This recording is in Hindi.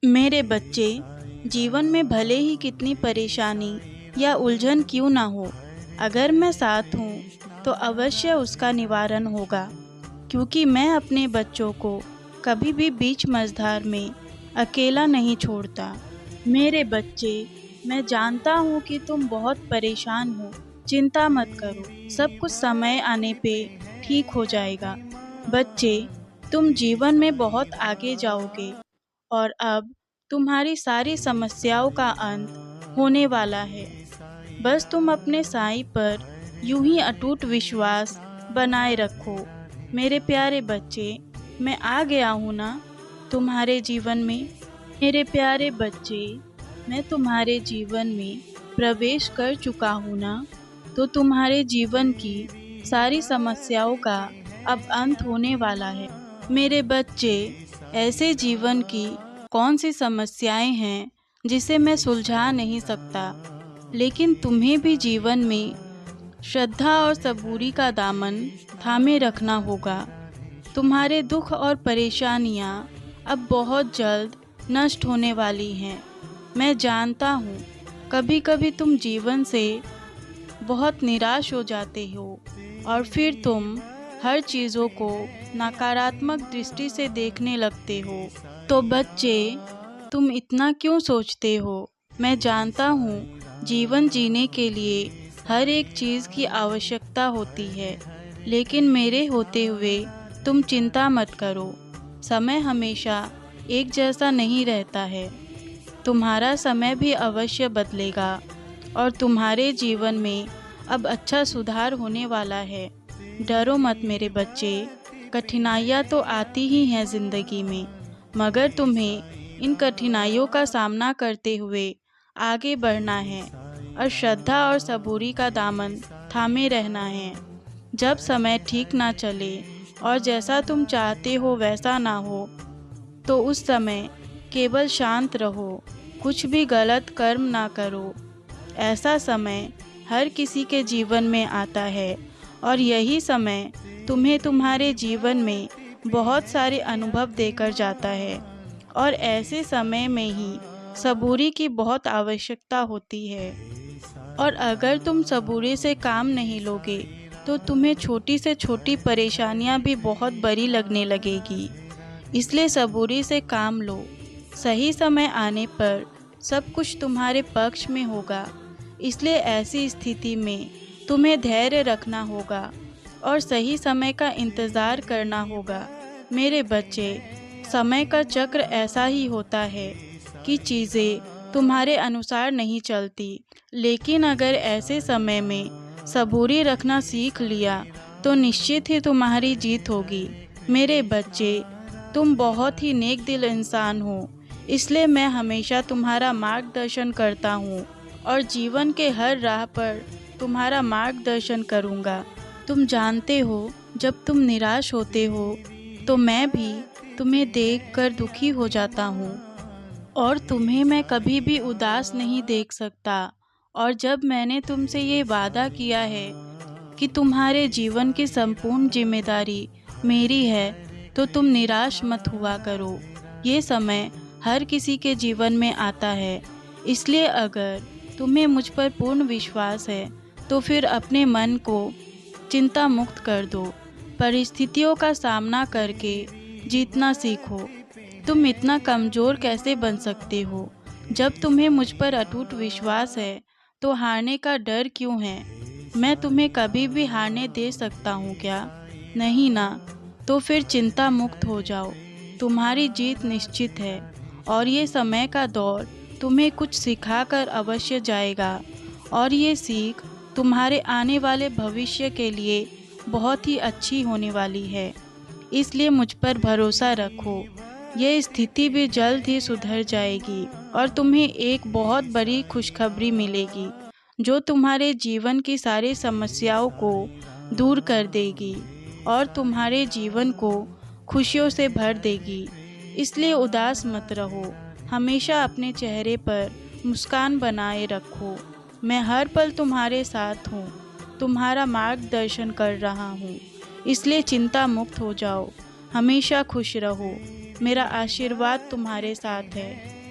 मेरे बच्चे, जीवन में भले ही कितनी परेशानी या उलझन क्यों ना हो, अगर मैं साथ हूँ तो अवश्य उसका निवारण होगा। क्योंकि मैं अपने बच्चों को कभी भी बीच मझधार में अकेला नहीं छोड़ता। मेरे बच्चे, मैं जानता हूँ कि तुम बहुत परेशान हो। चिंता मत करो, सब कुछ समय आने पे ठीक हो जाएगा। बच्चे, तुम जीवन में बहुत आगे जाओगे और अब तुम्हारी सारी समस्याओं का अंत होने वाला है। बस तुम अपने साईं पर यूं ही अटूट विश्वास बनाए रखो। मेरे प्यारे बच्चे, मैं आ गया हूँ ना तुम्हारे जीवन में। मेरे प्यारे बच्चे, मैं तुम्हारे जीवन में प्रवेश कर चुका हूँ ना, तो तुम्हारे जीवन की सारी समस्याओं का अब अंत होने वाला है। मेरे बच्चे, ऐसे जीवन की कौन सी समस्याएं हैं जिसे मैं सुलझा नहीं सकता, लेकिन तुम्हें भी जीवन में श्रद्धा और सबूरी का दामन थामे रखना होगा। तुम्हारे दुख और परेशानियां अब बहुत जल्द नष्ट होने वाली हैं। मैं जानता हूँ, कभी कभी तुम जीवन से बहुत निराश हो जाते हो और फिर तुम हर चीज़ों को नकारात्मक दृष्टि से देखने लगते हो। तो बच्चे, तुम इतना क्यों सोचते हो? मैं जानता हूँ, जीवन जीने के लिए हर एक चीज़ की आवश्यकता होती है, लेकिन मेरे होते हुए तुम चिंता मत करो। समय हमेशा एक जैसा नहीं रहता है। तुम्हारा समय भी अवश्य बदलेगा और तुम्हारे जीवन में अब अच्छा सुधार होने वाला है। डरो मत मेरे बच्चे, कठिनाइयाँ तो आती ही हैं ज़िंदगी में, मगर तुम्हें इन कठिनाइयों का सामना करते हुए आगे बढ़ना है और श्रद्धा और सबूरी का दामन थामे रहना है। जब समय ठीक ना चले और जैसा तुम चाहते हो वैसा ना हो, तो उस समय केवल शांत रहो, कुछ भी गलत कर्म ना करो। ऐसा समय हर किसी के जीवन में आता है और यही समय तुम्हें तुम्हारे जीवन में बहुत सारे अनुभव देकर जाता है, और ऐसे समय में ही सबूरी की बहुत आवश्यकता होती है। और अगर तुम सबूरी से काम नहीं लोगे तो तुम्हें छोटी से छोटी परेशानियां भी बहुत बड़ी लगने लगेगी। इसलिए सबूरी से काम लो। सही समय आने पर सब कुछ तुम्हारे पक्ष में होगा। इसलिए ऐसी स्थिति में तुम्हें धैर्य रखना होगा और सही समय का इंतज़ार करना होगा। मेरे बच्चे, समय का चक्र ऐसा ही होता है कि चीज़ें तुम्हारे अनुसार नहीं चलती, लेकिन अगर ऐसे समय में सबूरी रखना सीख लिया तो निश्चित ही तुम्हारी जीत होगी। मेरे बच्चे, तुम बहुत ही नेक दिल इंसान हो, इसलिए मैं हमेशा तुम्हारा मार्गदर्शन करता हूँ और जीवन के हर राह पर तुम्हारा मार्गदर्शन करूँगा। तुम जानते हो, जब तुम निराश होते हो तो मैं भी तुम्हें देखकर दुखी हो जाता हूँ और तुम्हें मैं कभी भी उदास नहीं देख सकता। और जब मैंने तुमसे ये वादा किया है कि तुम्हारे जीवन की संपूर्ण जिम्मेदारी मेरी है, तो तुम निराश मत हुआ करो। ये समय हर किसी के जीवन में आता है, इसलिए अगर तुम्हें मुझ पर पूर्ण विश्वास है तो फिर अपने मन को चिंता मुक्त कर दो। परिस्थितियों का सामना करके जीतना सीखो। तुम इतना कमज़ोर कैसे बन सकते हो? जब तुम्हें मुझ पर अटूट विश्वास है तो हारने का डर क्यों है? मैं तुम्हें कभी भी हारने दे सकता हूँ क्या? नहीं ना? तो फिर चिंता मुक्त हो जाओ। तुम्हारी जीत निश्चित है और ये समय का दौर तुम्हें कुछ सिखाकर अवश्य जाएगा, और ये सीख तुम्हारे आने वाले भविष्य के लिए बहुत ही अच्छी होने वाली है। इसलिए मुझ पर भरोसा रखो। ये स्थिति भी जल्द ही सुधर जाएगी और तुम्हें एक बहुत बड़ी खुशखबरी मिलेगी जो तुम्हारे जीवन की सारी समस्याओं को दूर कर देगी और तुम्हारे जीवन को खुशियों से भर देगी। इसलिए उदास मत रहो, हमेशा अपने चेहरे पर मुस्कान बनाए रखो। मैं हर पल तुम्हारे साथ हूँ, तुम्हारा मार्गदर्शन कर रहा हूँ। इसलिए चिंता मुक्त हो जाओ, हमेशा खुश रहो। मेरा आशीर्वाद तुम्हारे साथ है।